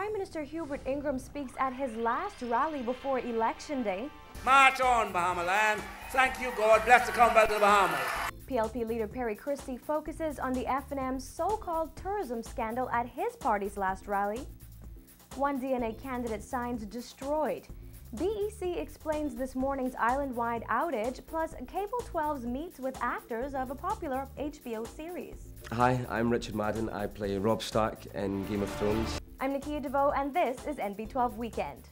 Prime Minister Hubert Ingram speaks at his last rally before Election Day. March on, Bahama land. Thank you, God. Bless the Commonwealth of the Bahamas. PLP leader Perry Christie focuses on the F&M's so-called tourism scandal at his party's last rally. One DNA candidate signs destroyed. BEC explains this morning's island-wide outage, plus Cable 12's meets with actors of a popular HBO series. Hi, I'm Richard Madden. I play Robb Stark in Game of Thrones. I'm Nakia DeVoe, and this is NB12 Weekend.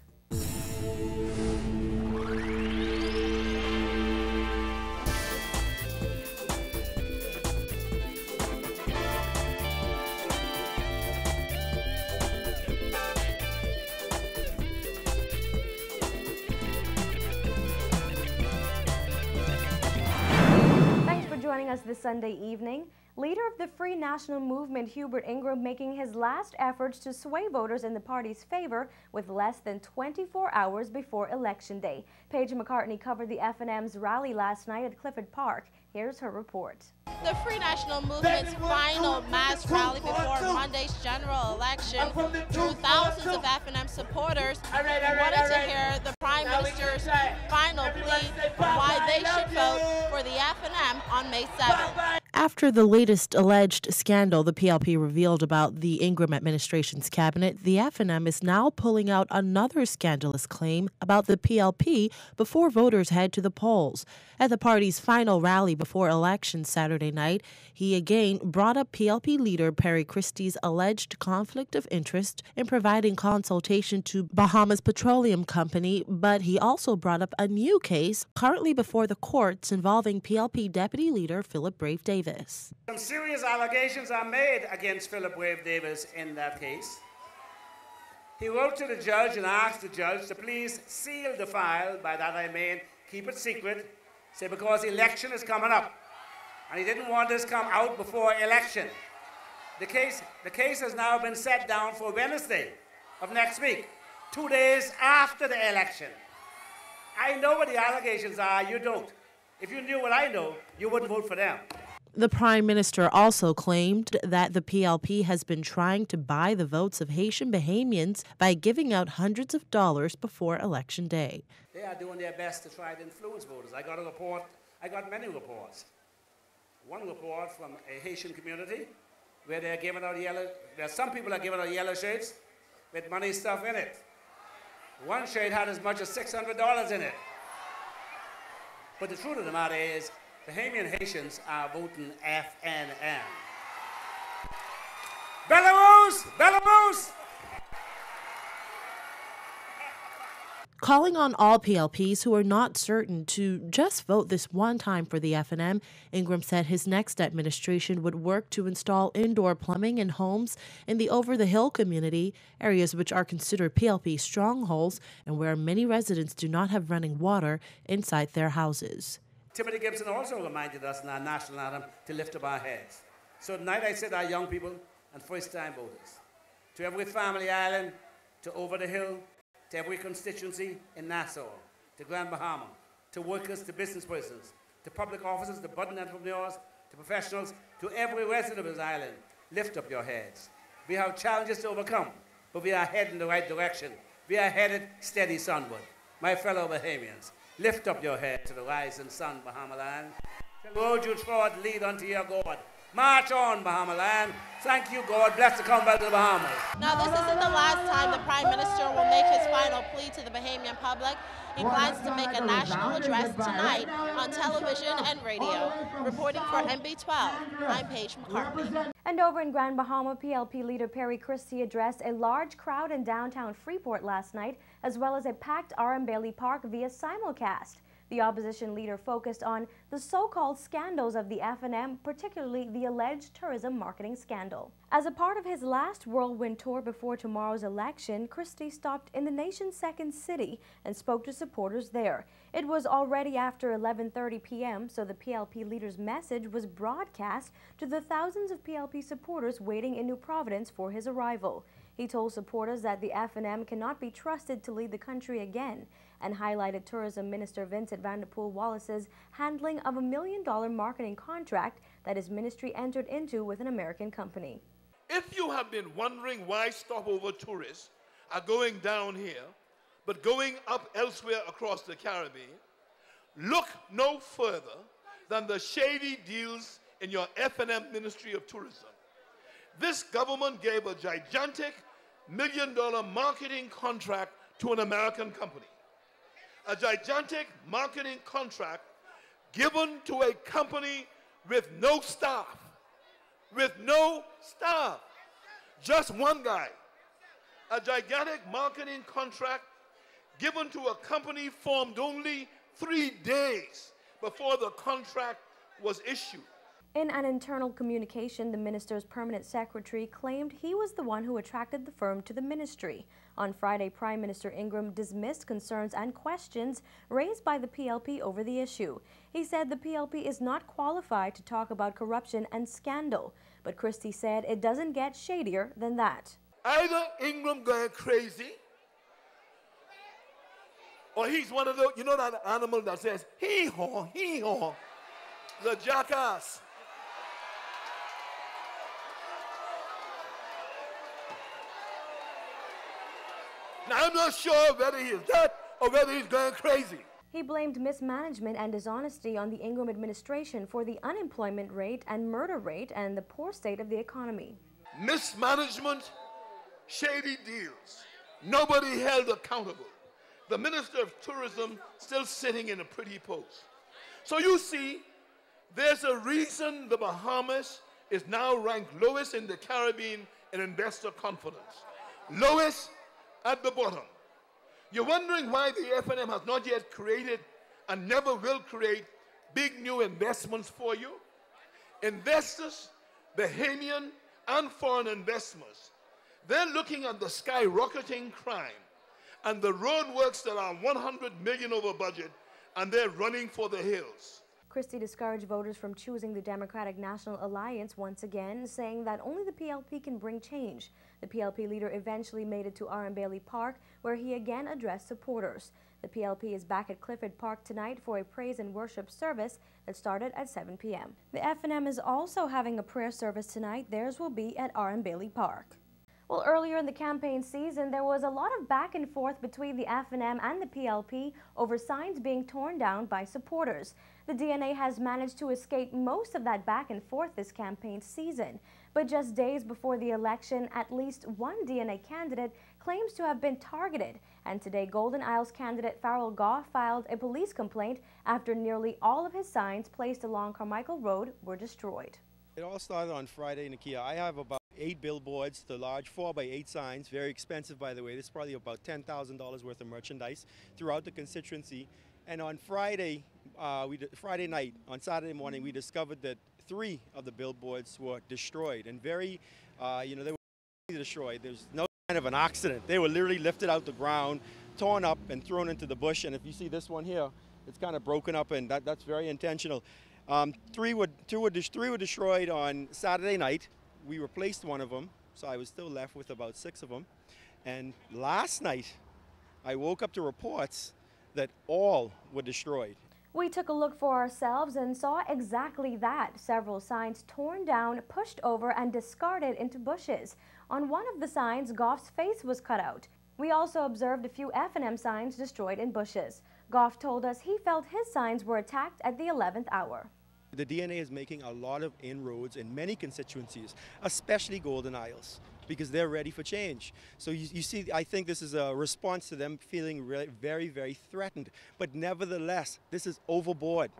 Joining us this Sunday evening, leader of the Free National Movement Hubert Ingram making his last efforts to sway voters in the party's favor with less than 24 hours before Election Day. Paige McCartney covered the F&M's rally last night at Clifford Park. Here's her report. The Free National Movement's final mass rally before Monday's general election drew thousands of F&M supporters who wanted to hear the Prime Minister's final plea on why they should vote for the F&M on May 7th. After the latest alleged scandal the PLP revealed about the Ingram administration's cabinet, the F&M is now pulling out another scandalous claim about the PLP before voters head to the polls. At the party's final rally before election Saturday night, he again brought up PLP leader Perry Christie's alleged conflict of interest in providing consultation to Bahamas Petroleum Company, but he also brought up a new case currently before the courts involving PLP Deputy Leader Philip Brave Davis. Some serious allegations are made against Philip Brave Davis in that case. He wrote to the judge and asked the judge to please seal the file, by that I mean keep it secret, say because election is coming up. And he didn't want this come out before election. The case has now been set down for Wednesday of next week, 2 days after the election. I know what the allegations are, you don't. If you knew what I know, you wouldn't vote for them. The Prime Minister also claimed that the PLP has been trying to buy the votes of Haitian Bahamians by giving out hundreds of dollars before Election Day. They are doing their best to try to influence voters. I got many reports. One report from a Haitian community where they're giving out some people are giving out yellow shirts with money stuff in it. One shirt had as much as $600 in it. But the truth of the matter is, Bahamian Haitians are voting FNM. Belarus! Belarus! Calling on all PLPs who are not certain to just vote this one time for the F&M, Ingram said his next administration would work to install indoor plumbing in homes in the over-the-hill community, areas which are considered PLP strongholds and where many residents do not have running water inside their houses. Timothy Gibson also reminded us in our national anthem to lift up our heads. So tonight I said our young people and first-time voters, to every family island, to over the hill, to every constituency in Nassau, to Grand Bahama, to workers, to business persons, to public officers, to budding entrepreneurs, to professionals, to every resident of this island, lift up your heads. We have challenges to overcome, but we are heading in the right direction. We are headed steady sunward. My fellow Bahamians, lift up your head to the rising sun, Bahama land. The road you trod lead unto your God. March on, Bahama land. Thank you, God. Bless the Commonwealth of the Bahamas. Now, this isn't the last time the Prime Minister will make his final plea to the Bahamian public. He plans to make a national address tonight on television and radio. Reporting for NB12, I'm Paige McCartney. And over in Grand Bahama, PLP leader Perry Christie addressed a large crowd in downtown Freeport last night, as well as a packed R.M. Bailey Park via simulcast. The opposition leader focused on the so-called scandals of the F&M, particularly the alleged tourism marketing scandal. As a part of his last whirlwind tour before tomorrow's election, Christie stopped in the nation's second city and spoke to supporters there. It was already after 11:30 p.m., so the PLP leader's message was broadcast to the thousands of PLP supporters waiting in New Providence for his arrival. He told supporters that the F&M cannot be trusted to lead the country again, and highlighted Tourism Minister Vincent Vanderpool Wallace's handling of $1 million marketing contract that his ministry entered into with an American company. If you have been wondering why stopover tourists are going down here, but going up elsewhere across the Caribbean, look no further than the shady deals in your F&M Ministry of Tourism. This government gave a gigantic $1 million marketing contract to an American company. A gigantic marketing contract given to a company with no staff. With no staff. Just one guy. A gigantic marketing contract given to a company formed only 3 days before the contract was issued. In an internal communication, the minister's permanent secretary claimed he was the one who attracted the firm to the ministry. On Friday, Prime Minister Ingram dismissed concerns and questions raised by the PLP over the issue. He said the PLP is not qualified to talk about corruption and scandal, but Christie said it doesn't get shadier than that. Either Ingram going crazy, or he's one of those, you know that animal that says, hee-haw, hee-haw, the jackass. Now, I'm not sure whether he is that or whether he's going crazy. He blamed mismanagement and dishonesty on the Ingram administration for the unemployment rate and murder rate and the poor state of the economy. Mismanagement, shady deals, nobody held accountable. The Minister of Tourism still sitting in a pretty post. So you see, there's a reason the Bahamas is now ranked lowest in the Caribbean in investor confidence. Lowest at the bottom. You're wondering why the F&M has not yet created and never will create big new investments for you? Investors, Bahamian and foreign investors, they're looking at the skyrocketing crime and the roadworks that are 100 million over budget, and they're running for the hills. Christie discouraged voters from choosing the Democratic National Alliance once again, saying that only the PLP can bring change. The PLP leader eventually made it to Bailey Park, where he again addressed supporters. The PLP is back at Clifford Park tonight for a praise and worship service that started at 7 p.m. The F&M is also having a prayer service tonight. Theirs will be at Bailey Park. Well, earlier in the campaign season, there was a lot of back and forth between the F&M and the PLP over signs being torn down by supporters. The DNA has managed to escape most of that back and forth this campaign season. But just days before the election, at least one DNA candidate claims to have been targeted. And today, Golden Isles candidate Farrell Goff filed a police complaint after nearly all of his signs placed along Carmichael Road were destroyed. It all started on Friday, Nakia. I have about 8 billboards, the large 4x8 signs, very expensive by the way. This is probably about $10,000 worth of merchandise throughout the constituency. And on Friday night, on Saturday morning, we discovered that 3 of the billboards were destroyed, and they were destroyed. There's no kind of an accident. They were literally lifted out the ground, torn up, and thrown into the bush. And if you see this one here, it's kind of broken up, and that's very intentional. 3 were destroyed on Saturday night. We replaced one of them, so I was still left with about 6 of them. And last night, I woke up to reports that all were destroyed. We took a look for ourselves and saw exactly that. Several signs torn down, pushed over, and discarded into bushes. On one of the signs, Goff's face was cut out. We also observed a few F&M signs destroyed in bushes. Goff told us he felt his signs were attacked at the 11th hour. The DNA is making a lot of inroads in many constituencies, especially Golden Isles, because they're ready for change. So you see, I think this is a response to them feeling very, very threatened. But nevertheless, this is overboard.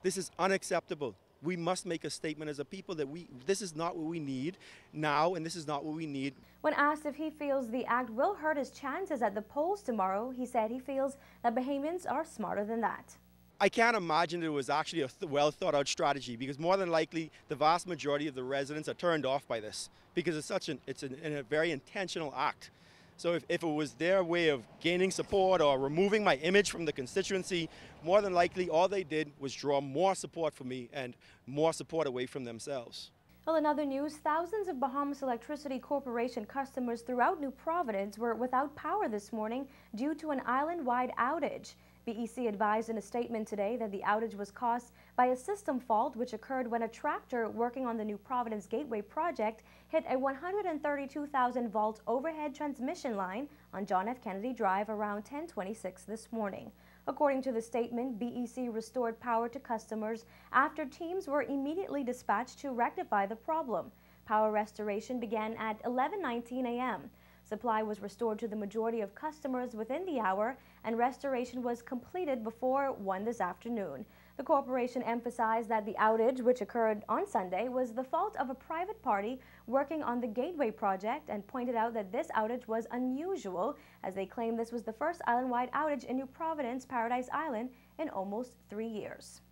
This is unacceptable. We must make a statement as a people that this is not what we need now, and this is not what we need. When asked if he feels the act will hurt his chances at the polls tomorrow, he said he feels that Bahamians are smarter than that. I can't imagine it was actually a well thought out strategy, because more than likely the vast majority of the residents are turned off by this, because it's a very intentional act. So if it was their way of gaining support or removing my image from the constituency, more than likely all they did was draw more support for me and more support away from themselves. Well, in other news, thousands of Bahamas Electricity Corporation customers throughout New Providence were without power this morning due to an island-wide outage. BEC advised in a statement today that the outage was caused by a system fault which occurred when a tractor working on the New Providence Gateway project hit a 132,000-volt overhead transmission line on John F. Kennedy Drive around 10:26 this morning. According to the statement, BEC restored power to customers after teams were immediately dispatched to rectify the problem. Power restoration began at 11:19 a.m. Supply was restored to the majority of customers within the hour, and restoration was completed before 1 this afternoon. The corporation emphasized that the outage, which occurred on Sunday, was the fault of a private party working on the Gateway project, and pointed out that this outage was unusual, as they claim this was the first island-wide outage in New Providence, Paradise Island, in almost 3 years.